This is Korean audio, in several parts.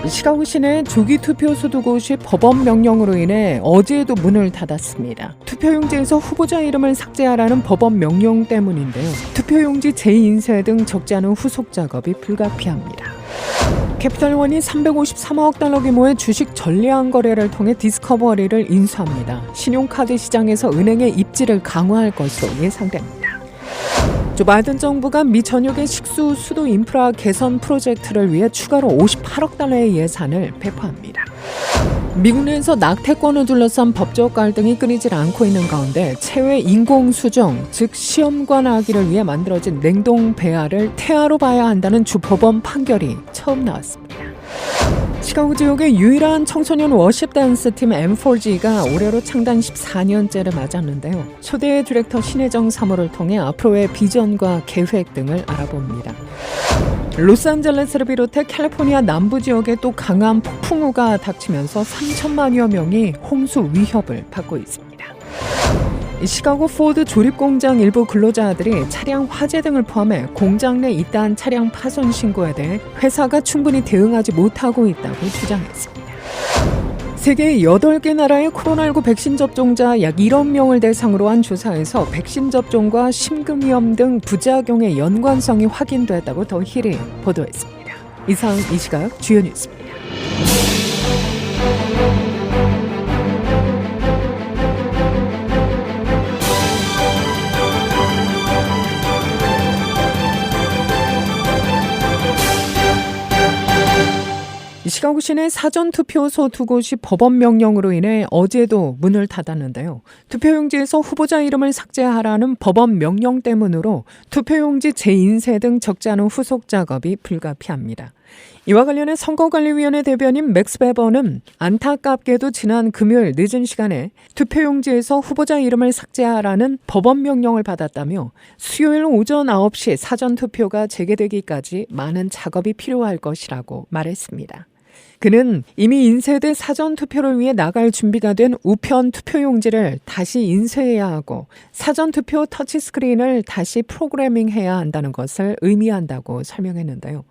시카고 시내 조기 투표소 2곳이 법원 명령으로 인해 어제에도 문을 닫았습니다. 투표용지에서 후보자 이름을 삭제하라는 법원 명령 때문인데요. 투표용지 재인쇄 등 적지 않은 후속 작업이 불가피합니다. 캐피탈원이 353억 달러 규모의 주식 전량 거래를 통해 디스커버리를 인수합니다. 신용카드 시장에서 은행의 입지를 강화할 것으로 예상됩니다. 조 바이든 정부가 미 전역의 식수 수도 인프라 개선 프로젝트를 위해 추가로 58억 달러의 예산을 배포합니다. 미국 내에서 낙태권을 둘러싼 법적 갈등이 끊이질 않고 있는 가운데 체외 인공수정, 즉 시험관 아기를 위해 만들어진 냉동 배아를 태아로 봐야 한다는 주 법원 판결이 처음 나왔습니다. 시카고 지역의 유일한 청소년 워십 댄스 팀 M4G가 올해로 창단 14년째를 맞았는데요. 초대 디렉터 신혜정 사무를 통해 앞으로의 비전과 계획 등을 알아봅니다. 로스앤젤레스를 비롯해 캘리포니아 남부 지역에 또 강한 폭풍우가 닥치면서 3천만여 명이 홍수 위협을 받고 있습니다. 시카고 포드 조립공장 일부 근로자들이 차량 화재 등을 포함해 공장 내 잇따른 차량 파손 신고에 대해 회사가 충분히 대응하지 못하고 있다고 주장했습니다. 세계 8개 나라의 코로나19 백신 접종자 약 1억 명을 대상으로 한 조사에서 백신 접종과 심근위험 등 부작용의 연관성이 확인됐다고 더 힐이 보도했습니다. 이상 이 시각 주요 뉴스입니다. 시카고 시내 사전투표소 2곳이 법원 명령으로 인해 어제도 문을 닫았는데요. 투표용지에서 후보자 이름을 삭제하라는 법원 명령 때문으로 투표용지 재인쇄 등 적지 않은 후속 작업이 불가피합니다. 이와 관련해 선거관리위원회 대변인 맥스 베버는 안타깝게도 지난 금요일 늦은 시간에 투표용지에서 후보자 이름을 삭제하라는 법원 명령을 받았다며 수요일 오전 9시 사전투표가 재개되기까지 많은 작업이 필요할 것이라고 말했습니다. 그는 이미 인쇄돼 사전투표를 위해 나갈 준비가 된 우편 투표용지를 다시 인쇄해야 하고 사전투표 터치스크린을 다시 프로그래밍해야 한다는 것을 의미한다고 설명했는데요.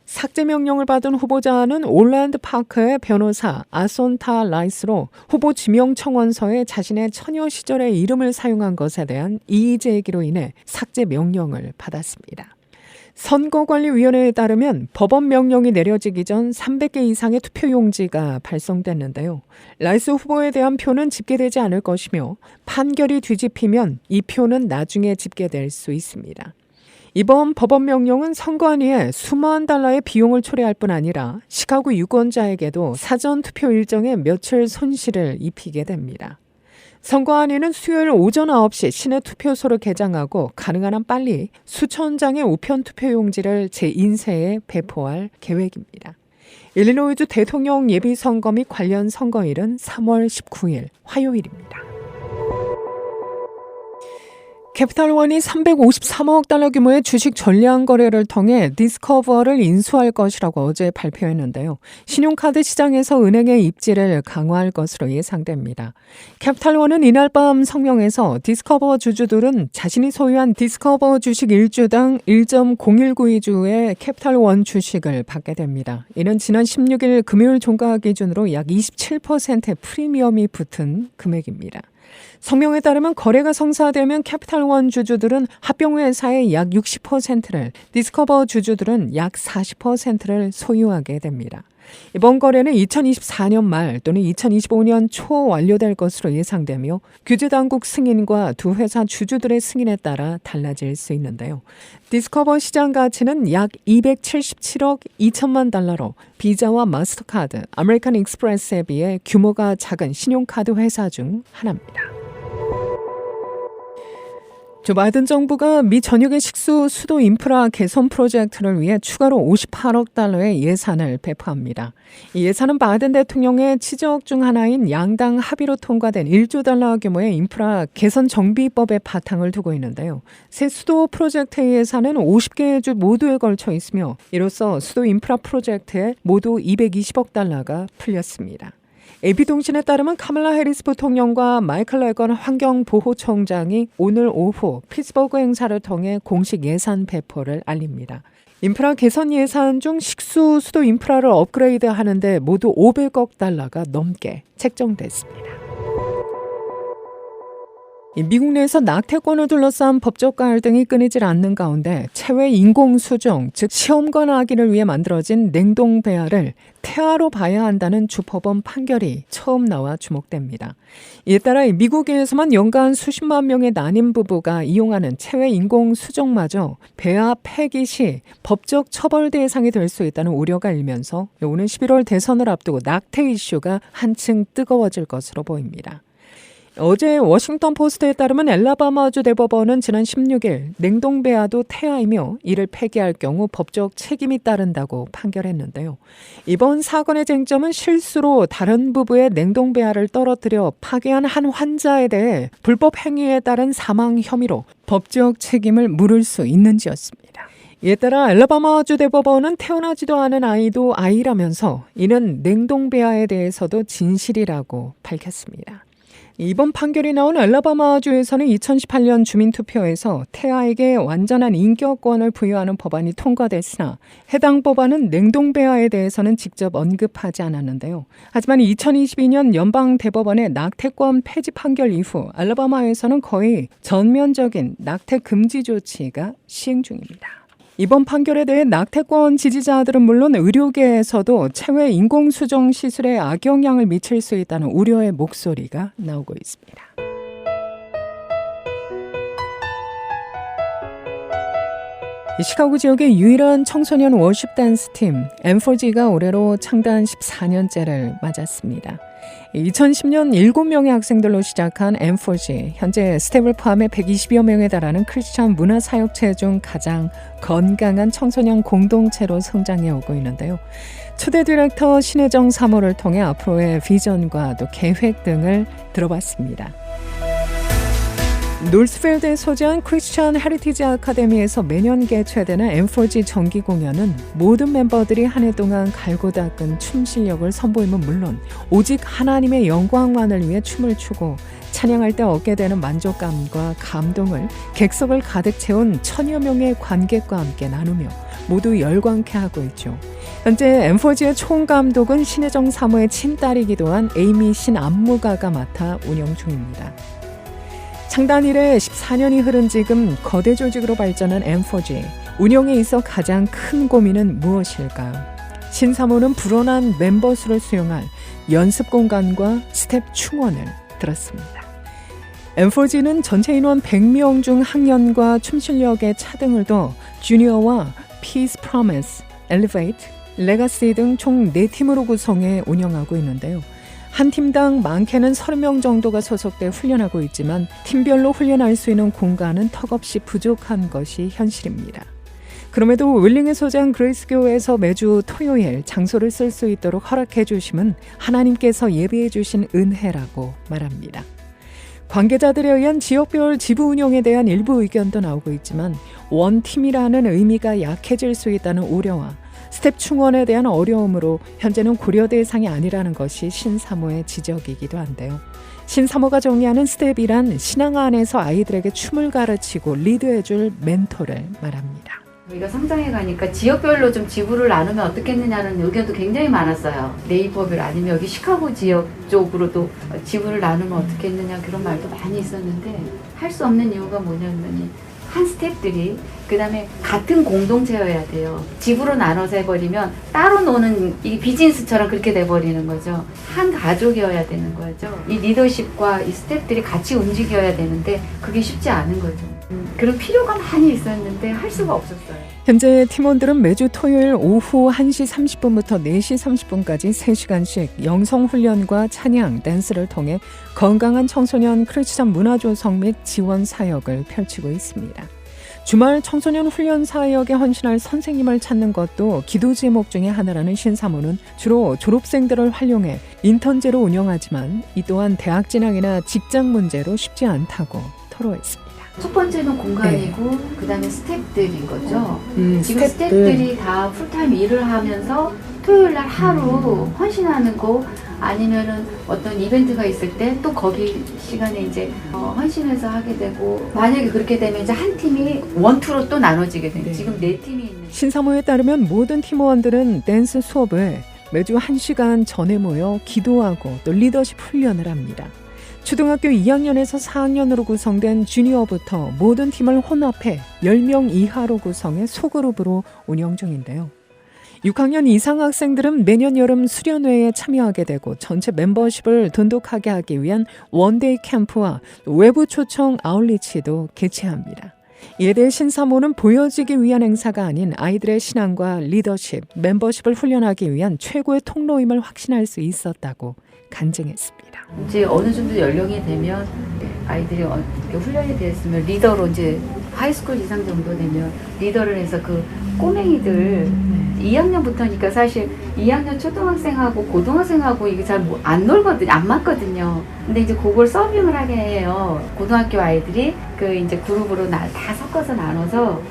삭제 명령을 받은 후보자는 올랜드 파크의 변호사 아손타 라이스로 후보 지명 청원서에 자신의 처녀 시절의 이름을 사용한 것에 대한 이의 제기로 인해 삭제 명령을 받았습니다. 선거관리위원회에 따르면 법원 명령이 내려지기 전 300개 이상의 투표용지가 발송됐는데요. 라이스 후보에 대한 표는 집계되지 않을 것이며 판결이 뒤집히면 이 표는 나중에 집계될 수 있습니다. 이번 법원 명령은 선관위에 수만 달러의 비용을 초래할 뿐 아니라 시카고 유권자에게도 사전투표 일정에 며칠 손실을 입히게 됩니다. 선관위는 수요일 오전 9시 시내 투표소를 개장하고 가능한 한 빨리 수천 장의 우편 투표용지를 재인쇄해 배포할 계획입니다. 일리노이주 대통령 예비선거 및 관련 선거일은 3월 19일 화요일입니다. 캐피탈원이 353억 달러 규모의 주식 전량 거래를 통해 디스커버를 인수할 것이라고 어제 발표했는데요. 신용카드 시장에서 은행의 입지를 강화할 것으로 예상됩니다. 캐피탈원은 이날 밤 성명에서 디스커버 주주들은 자신이 소유한 디스커버 주식 1주당 1.0192주의 캐피탈원 주식을 받게 됩니다. 이는 지난 16일 금요일 종가 기준으로 약 27%의 프리미엄이 붙은 금액입니다. 성명에 따르면 거래가 성사되면 캐피탈원 주주들은 합병회사의 약 60%를, 디스커버 주주들은 약 40%를 소유하게 됩니다. 이번 거래는 2024년 말 또는 2025년 초 완료될 것으로 예상되며 규제당국 승인과 두 회사 주주들의 승인에 따라 달라질 수 있는데요. 디스커버 시장 가치는 약 277억 2천만 달러로 비자와 마스터카드, 아메리칸 익스프레스에 비해 규모가 작은 신용카드 회사 중 하나입니다. 조 바이든 정부가 미 전역의 식수 수도 인프라 개선 프로젝트를 위해 추가로 58억 달러의 예산을 배포합니다. 이 예산은 바이든 대통령의 치적 중 하나인 양당 합의로 통과된 1조 달러 규모의 인프라 개선 정비법의 바탕을 두고 있는데요. 새 수도 프로젝트의 예산은 50개 주 모두에 걸쳐 있으며 이로써 수도 인프라 프로젝트에 모두 220억 달러가 풀렸습니다. AP통신에 따르면 카멀라 해리스 부통령과 마이클 레건 환경보호총장이 오늘 오후 피츠버그 행사를 통해 공식 예산 배포를 알립니다. 인프라 개선 예산 중 식수 수도 인프라를 업그레이드하는데 모두 500억 달러가 넘게 책정됐습니다. 미국 내에서 낙태권을 둘러싼 법적 갈등이 끊이질 않는 가운데 체외 인공수정, 즉 시험관 아기를 위해 만들어진 냉동배아를 태아로 봐야 한다는 주법원 판결이 처음 나와 주목됩니다. 이에 따라 미국에서만 연간 수십만 명의 난임 부부가 이용하는 체외 인공수정마저 배아 폐기 시 법적 처벌 대상이 될 수 있다는 우려가 일면서 오는 11월 대선을 앞두고 낙태 이슈가 한층 뜨거워질 것으로 보입니다. 어제 워싱턴 포스트에 따르면 엘라바마주 대법원은 지난 16일 냉동배아도 태아이며 이를 폐기할 경우 법적 책임이 따른다고 판결했는데요. 이번 사건의 쟁점은 실수로 다른 부부의 냉동배아를 떨어뜨려 파괴한 한 환자에 대해 불법 행위에 따른 사망 혐의로 법적 책임을 물을 수 있는지였습니다. 이에 따라 엘라바마주 대법원은 태어나지도 않은 아이도 아이라면서 이는 냉동배아에 대해서도 진실이라고 밝혔습니다. 이번 판결이 나온 엘라바마주에서는 2018년 주민투표에서 태아에게 완전한 인격권을 부여하는 법안이 통과됐으나 해당 법안은 냉동배아에 대해서는 직접 언급하지 않았는데요. 하지만 2022년 연방대법원의 낙태권 폐지 판결 이후 알라바마에서는 거의 전면적인 낙태 금지 조치가 시행 중입니다. 이번 판결에 대해 낙태권 지지자들은 물론 의료계에서도 체외 인공수정 시술에 악영향을 미칠 수 있다는 우려의 목소리가 나오고 있습니다. 이 시카고 지역의 유일한 청소년 워십 댄스 팀 M4G가 올해로 창단 14년째를 맞았습니다. 2010년 7명의 학생들로 시작한 M4G, 현재 스텝을 포함해 120여 명에 달하는 크리스찬 문화사역체 중 가장 건강한 청소년 공동체로 성장해 오고 있는데요. 초대 디렉터 신혜정 사모를 통해 앞으로의 비전과 또 계획 등을 들어봤습니다. 노스필드에 소재한 크리스천 헤리티지 아카데미에서 매년 개최되는 M4G 정기 공연은 모든 멤버들이 한 해 동안 갈고 닦은 춤 실력을 선보임은 물론 오직 하나님의 영광만을 위해 춤을 추고 찬양할 때 얻게 되는 만족감과 감동을 객석을 가득 채운 천여 명의 관객과 함께 나누며 모두 열광케 하고 있죠. 현재 M4G의 총감독은 신혜정 사모의 친딸이기도 한 에이미 신 안무가가 맡아 운영 중입니다. 창단 이래 14년이 흐른 지금 거대 조직으로 발전한 M4G. 운영에 있어 가장 큰 고민은 무엇일까요? 신사모는 불어난 멤버 수를 수용할 연습 공간과 스텝 충원을 들었습니다. M4G는 전체 인원 100명 중 학년과 춤 실력의 차등을 둬 주니어와 Peace Promise, Elevate, Legacy 등 총 4팀으로 구성해 운영하고 있는데요. 한 팀당 많게는 30명 정도가 소속돼 훈련하고 있지만 팀별로 훈련할 수 있는 공간은 턱없이 부족한 것이 현실입니다. 그럼에도 윌링에 소재한 그레이스 교회에서 매주 토요일 장소를 쓸 수 있도록 허락해 주심은 하나님께서 예비해 주신 은혜라고 말합니다. 관계자들에 의한 지역별 지부 운영에 대한 일부 의견도 나오고 있지만 원팀이라는 의미가 약해질 수 있다는 우려와 스텝 충원에 대한 어려움으로 현재는 고려 대상이 아니라는 것이 신사모의 지적이기도 한데요. 신사모가 정의하는 스텝이란 신앙 안에서 아이들에게 춤을 가르치고 리드해줄 멘토를 말합니다. 우리가 성장해 가니까 지역별로 좀 지부를 나누면 어떻겠느냐는 의견도 굉장히 많았어요. 네이버별 아니면 여기 시카고 지역 쪽으로도 지부를 나누면 어떻겠느냐 그런 말도 많이 있었는데 할 수 없는 이유가 뭐냐면 한 스텝들이 그 다음에 같은 공동체여야 돼요. 지부로 나눠서 해버리면 따로 노는 이 비즈니스처럼 그렇게 돼버리는 거죠. 한 가족이어야 되는 거죠. 이 리더십과 이 스텝들이 같이 움직여야 되는데 그게 쉽지 않은 거죠. 그런 필요가 많이 있었는데 할 수가 없었어요. 현재 팀원들은 매주 토요일 오후 1시 30분부터 4시 30분까지 3시간씩 영성훈련과 찬양, 댄스를 통해 건강한 청소년 크리스천 문화조성 및 지원 사역을 펼치고 있습니다. 주말 청소년 훈련 사역에 헌신할 선생님을 찾는 것도 기도 제목 중에 하나라는 신사모는 주로 졸업생들을 활용해 인턴제로 운영하지만 이 또한 대학 진학이나 직장 문제로 쉽지 않다고 토로했습니다. 첫 번째는 공간이고 그다음에 스태프들인 거죠. 지금 스태프들. 스태프들이 다 풀타임 일을 하면서 토요일 날 하루 헌신하는 거 아니면은 어떤 이벤트가 있을 때 또 거기 시간에 이제 헌신해서 하게 되고 만약에 그렇게 되면 이제 한 팀이 원투로 또 나눠지게 돼요. 네. 지금 4팀이 있는. 신사모에 따르면 모든 팀원들은 댄스 수업을 매주 1시간 전에 모여 기도하고 또 리더십 훈련을 합니다. 초등학교 2학년에서 4학년으로 구성된 주니어부터 모든 팀을 혼합해 10명 이하로 구성해 소그룹으로 운영 중인데요. 6학년 이상 학생들은 매년 여름 수련회에 참여하게 되고 전체 멤버십을 돈독하게 하기 위한 원데이 캠프와 외부 초청 아웃리치도 개최합니다. 이에 대해 신사모는 보여지기 위한 행사가 아닌 아이들의 신앙과 리더십, 멤버십을 훈련하기 위한 최고의 통로임을 확신할 수 있었다고 간증했습니다. 이제 어느 정도 연령이 되면 아이들이 이렇게 훈련이 됐으면 리더로 이제 하이스쿨 이상 정도 되면 리더를 해서 그 꼬맹이들 2학년부터니까 사실 2학년 초등학생하고 고등학생하고 이게 잘 안 놀거든요. 안 맞거든요. 근데 이제 그걸 서빙을 하게 해요. 고등학교 아이들이 그 이제 그룹으로 다 섞어서 나눠서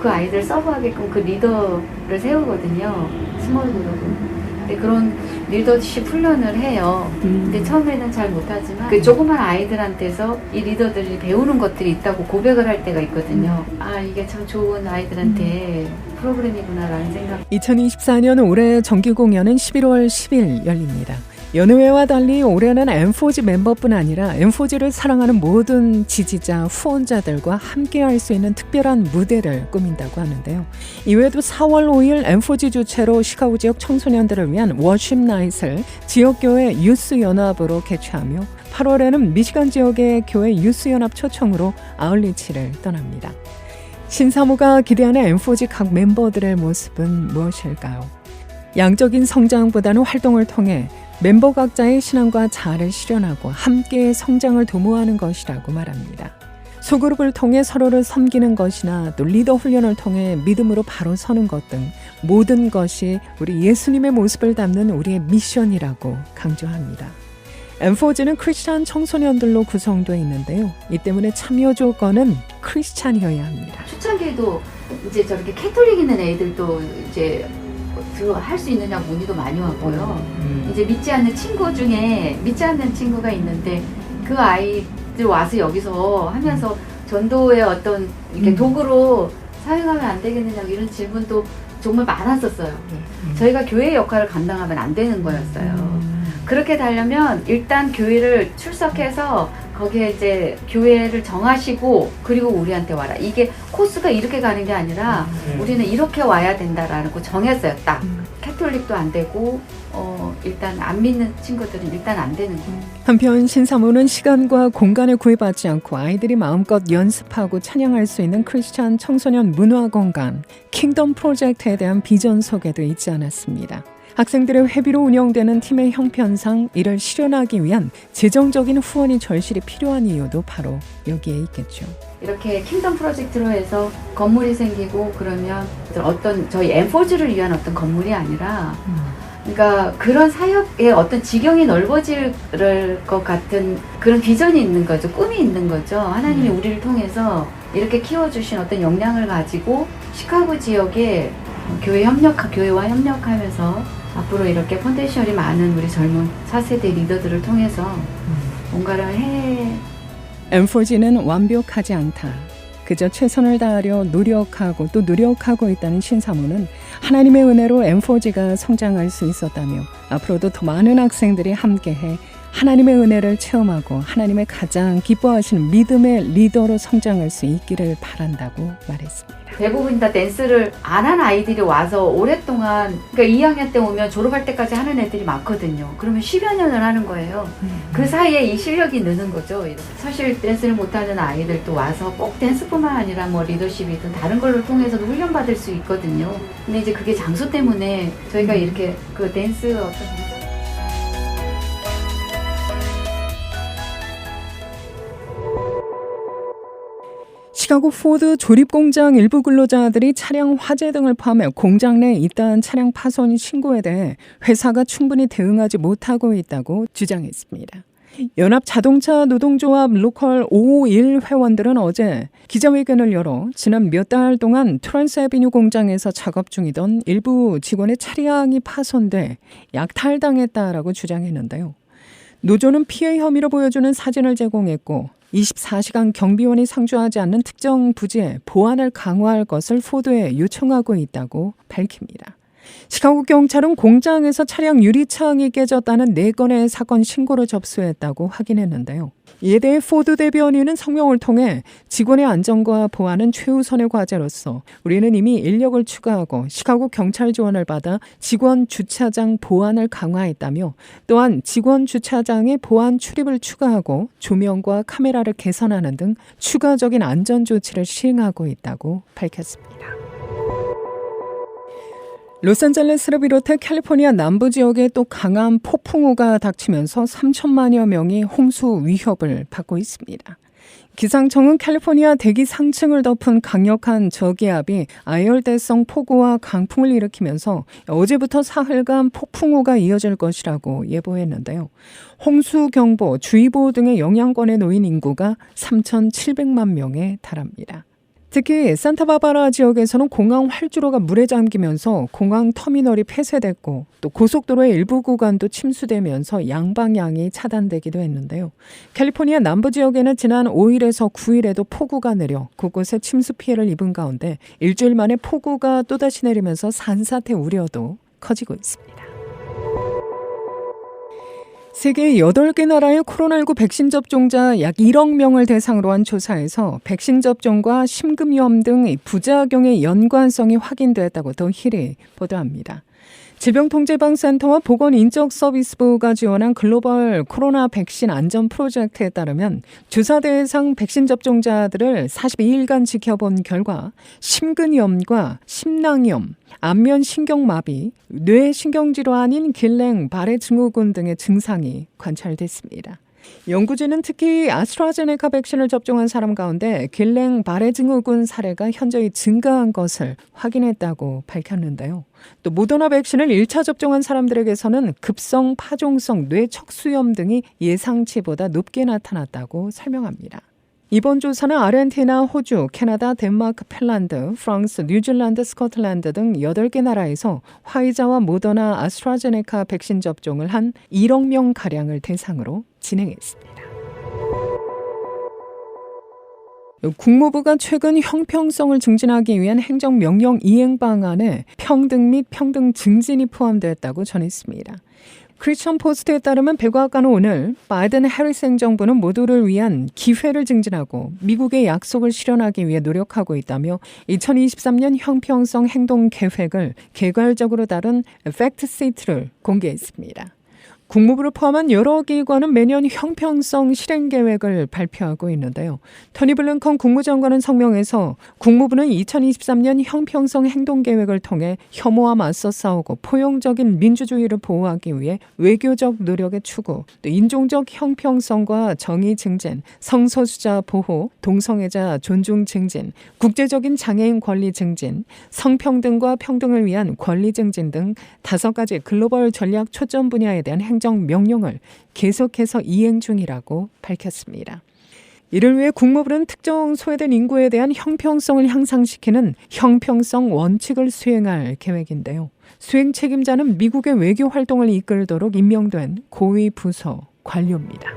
그 아이들 서브하게끔 그 리더를 세우거든요. 스몰 그룹은. 근데 그런 리더십 훈련을 해요. 근데 처음에는 잘 못하지만 그 조그만 아이들한테서 이 리더들이 배우는 것들이 있다고 고백을 할 때가 있거든요. 아, 이게 참 좋은 아이들한테 프로그램이구나라는 생각. 2024년 올해 정기 공연은 11월 10일 열립니다. 여느 해와 달리 올해는 M4G 멤버뿐 아니라 M4G를 사랑하는 모든 지지자, 후원자들과 함께할 수 있는 특별한 무대를 꾸민다고 하는데요. 이외에도 4월 5일 M4G 주최로 시카고 지역 청소년들을 위한 워십 나잇을 지역교회 유스연합으로 개최하며 8월에는 미시간 지역의 교회 유스연합 초청으로 아울리치를 떠납니다. 신사모가 기대하는 M4G 각 멤버들의 모습은 무엇일까요? 양적인 성장보다는 활동을 통해 멤버 각자의 신앙과 자아를 실현하고 함께 성장을 도모하는 것이라고 말합니다. 소그룹을 통해 서로를 섬기는 것이나 또 리더 훈련을 통해 믿음으로 바로 서는 것 등 모든 것이 우리 예수님의 모습을 담는 우리의 미션이라고 강조합니다. M4G는 크리스찬 청소년들로 구성되어 있는데요. 이 때문에 참여 조건은 크리스찬이어야 합니다. 초창기에도 이제 저렇게 캐톨릭 있는 애들도 이제 할 수 있느냐 문의도 많이 왔고요. 이제 믿지 않는 친구 중에 믿지 않는 친구가 있는데 그 아이들 와서 여기서 하면서 전도의 어떤 이렇게 도구로 사용하면 안 되겠느냐 이런 질문도 정말 많았었어요. 저희가 교회의 역할을 감당하면 안 되는 거였어요. 그렇게 되려면 일단 교회를 출석해서 거기에 이제 교회를 정하시고 그리고 우리한테 와라. 이게 코스가 이렇게 가는 게 아니라 우리는 이렇게 와야 된다라는 거 정했어요. 딱. 캐톨릭도 안 되고 일단 안 믿는 친구들은 일단 안 되는 거예요. 한편 신사모는 시간과 공간에 구애받지 않고 아이들이 마음껏 연습하고 찬양할 수 있는 크리스찬 청소년 문화 공간 킹덤 프로젝트에 대한 비전 소개도 잊지 않았습니다. 학생들의 회비로 운영되는 팀의 형편상 이를 실현하기 위한 재정적인 후원이 절실히 필요한 이유도 바로 여기에 있겠죠. 이렇게 킹덤 프로젝트로 해서 건물이 생기고 그러면 어떤 저희 M4G를 위한 어떤 건물이 아니라 그러니까 그런 사역의 어떤 지경이 넓어질 것 같은 그런 비전이 있는 거죠. 꿈이 있는 거죠. 하나님이 우리를 통해서 이렇게 키워주신 어떤 역량을 가지고 시카고 지역에 교회와 협력하면서 앞으로 이렇게 펀데이션이 많은 우리 젊은 4세대 리더들을 통해서 뭔가를 해. M4G는 완벽하지 않다. 그저 최선을 다하려 노력하고 또 노력하고 있다는 신사모는 하나님의 은혜로 M4G가 성장할 수 있었다며 앞으로도 더 많은 학생들이 함께해 하나님의 은혜를 체험하고 하나님의 가장 기뻐하시는 믿음의 리더로 성장할 수 있기를 바란다고 말했습니다. 대부분 다 댄스를 안 한 아이들이 와서 오랫동안 그러니까 2학년 때 오면 졸업할 때까지 하는 애들이 많거든요. 그러면 10여 년을 하는 거예요. 그 사이에 이 실력이 느는 거죠. 사실 댄스를 못하는 아이들도 와서 꼭 댄스뿐만 아니라 뭐 리더십이든 다른 걸로 통해서도 훈련받을 수 있거든요. 근데 이제 그게 장소 때문에 저희가 이렇게 그 댄스 어떤 시카고 포드 조립공장 일부 근로자들이 차량 화재 등을 포함해 공장 내에 잇따른 차량 파손 신고에 대해 회사가 충분히 대응하지 못하고 있다고 주장했습니다. 연합자동차 노동조합 로컬 551 회원들은 어제 기자회견을 열어 지난 몇 달 동안 트랜스애비뉴 공장에서 작업 중이던 일부 직원의 차량이 파손돼 약탈당했다라고 주장했는데요. 노조는 피해 혐의로 보여주는 사진을 제공했고 24시간 경비원이 상주하지 않는 특정 부지에 보안을 강화할 것을 포드에 요청하고 있다고 밝힙니다. 시카고 경찰은 공장에서 차량 유리창이 깨졌다는 4건의 사건 신고를 접수했다고 확인했는데요. 이에 대해 포드 대변인은 성명을 통해 직원의 안전과 보안은 최우선의 과제로서 우리는 이미 인력을 추가하고 시카고 경찰 지원을 받아 직원 주차장 보안을 강화했다며 또한 직원 주차장의 보안 출입을 추가하고 조명과 카메라를 개선하는 등 추가적인 안전 조치를 시행하고 있다고 밝혔습니다. 로스앤젤레스를 비롯해 캘리포니아 남부 지역에 또 강한 폭풍우가 닥치면서 3천만여 명이 홍수 위협을 받고 있습니다. 기상청은 캘리포니아 대기 상층을 덮은 강력한 저기압이 아열대성 폭우와 강풍을 일으키면서 어제부터 사흘간 폭풍우가 이어질 것이라고 예보했는데요. 홍수경보, 주의보 등의 영향권에 놓인 인구가 3,700만 명에 달합니다. 특히 산타바바라 지역에서는 공항 활주로가 물에 잠기면서 공항 터미널이 폐쇄됐고 또 고속도로의 일부 구간도 침수되면서 양방향이 차단되기도 했는데요. 캘리포니아 남부 지역에는 지난 5일에서 9일에도 폭우가 내려 곳곳에 침수 피해를 입은 가운데 일주일 만에 폭우가 또다시 내리면서 산사태 우려도 커지고 있습니다. 세계 8개 나라의 코로나19 백신 접종자 약 1억 명을 대상으로 한 조사에서 백신 접종과 심근염 등 부작용의 연관성이 확인됐다고 더 힐이 보도합니다. 질병통제예방센터와 보건인적서비스부가 지원한 글로벌 코로나 백신 안전 프로젝트에 따르면 주사 대상 백신 접종자들을 42일간 지켜본 결과 심근염과 심낭염, 안면신경마비, 뇌신경질환인 길랭바레 증후군 등의 증상이 관찰됐습니다. 연구진은 특히 아스트라제네카 백신을 접종한 사람 가운데 길랭바레 증후군 사례가 현저히 증가한 것을 확인했다고 밝혔는데요. 또 모더나 백신을 1차 접종한 사람들에게서는 급성 파종성 뇌척수염 등이 예상치보다 높게 나타났다고 설명합니다. 이번 조사는 아르헨티나, 호주, 캐나다, 덴마크, 핀란드, 프랑스, 뉴질랜드, 스코틀랜드 등 8개 나라에서 화이자와 모더나, 아스트라제네카 백신 접종을 한 1억 명가량을 대상으로 진행했습니다. 국무부가 최근 형평성을 증진하기 위한 행정명령 이행 방안에 평등 및 평등 증진이 포함되었다고 전했습니다. 크리스천 포스트에 따르면 백악관은 오늘 바이든 해리스 행정부는 모두를 위한 기회를 증진하고 미국의 약속을 실현하기 위해 노력하고 있다며 2023년 형평성 행동 계획을 개괄적으로 다룬 팩트시트를 공개했습니다. 국무부를 포함한 여러 기관은 매년 형평성 실행 계획을 발표하고 있는데요. 토니 블링컨 국무장관은 성명에서 국무부는 2023년 형평성 행동 계획을 통해 혐오와 맞서 싸우고 포용적인 민주주의를 보호하기 위해 외교적 노력의 추구, 또 인종적 형평성과 정의 증진, 성소수자 보호, 동성애자 존중 증진, 국제적인 장애인 권리 증진, 성평등과 평등을 위한 권리 증진 등 5가지 글로벌 전략 초점 분야에 대한 행정명령을 계속해서 이행 중이라고 밝혔습니다. 이를 위해 국무부는 특정 소외된 인구에 대한 형평성을 향상시키는 형평성 원칙을 수행할 계획인데요. 수행 책임자는 미국의 외교 활동을 이끌도록 임명된 고위 부서 관료입니다.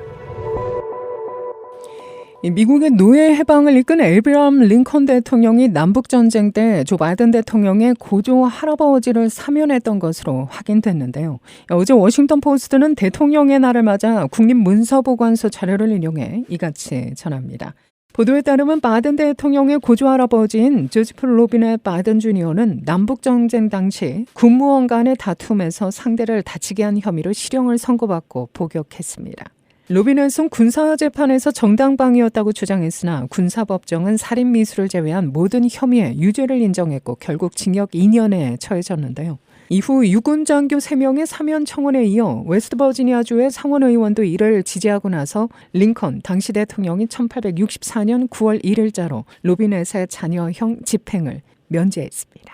미국의 노예 해방을 이끈 에이브라함 링컨 대통령이 남북전쟁 때 조 바이든 대통령의 고조 할아버지를 사면했던 것으로 확인됐는데요. 어제 워싱턴 포스트는 대통령의 날을 맞아 국립문서보관소 자료를 인용해 이같이 전합니다. 보도에 따르면 바이든 대통령의 고조 할아버지인 조지프 로비넷 바이든 주니어는 남북전쟁 당시 군무원 간의 다툼에서 상대를 다치게 한 혐의로 실형을 선고받고 복역했습니다. 로비넷은 군사재판에서 정당방위였다고 주장했으나 군사법정은 살인미수를 제외한 모든 혐의에 유죄를 인정했고 결국 징역 2년에 처해졌는데요. 이후 육군 장교 3명의 사면 청원에 이어 웨스트버지니아주의 상원의원도 이를 지지하고 나서 링컨 당시 대통령이 1864년 9월 1일자로 로비넷의 자녀형 집행을 면제했습니다.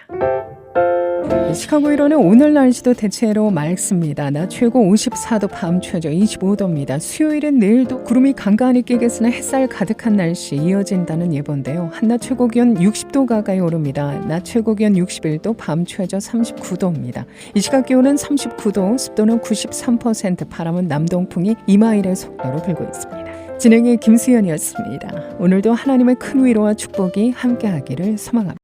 시카고일로는 오늘 날씨도 대체로 맑습니다. 낮 최고 54도, 밤 최저 25도입니다. 수요일은 내일도 구름이 간간히 끼겠으나 햇살 가득한 날씨 이어진다는 예보인데요. 한낮 최고 기온 60도 가까이 오릅니다. 낮 최고 기온 61도, 밤 최저 39도입니다. 이 시각 기온은 39도, 습도는 93%, 바람은 남동풍이 2마일의 속도로 불고 있습니다. 진행의 김수연이었습니다. 오늘도 하나님의 큰 위로와 축복이 함께하기를 소망합니다.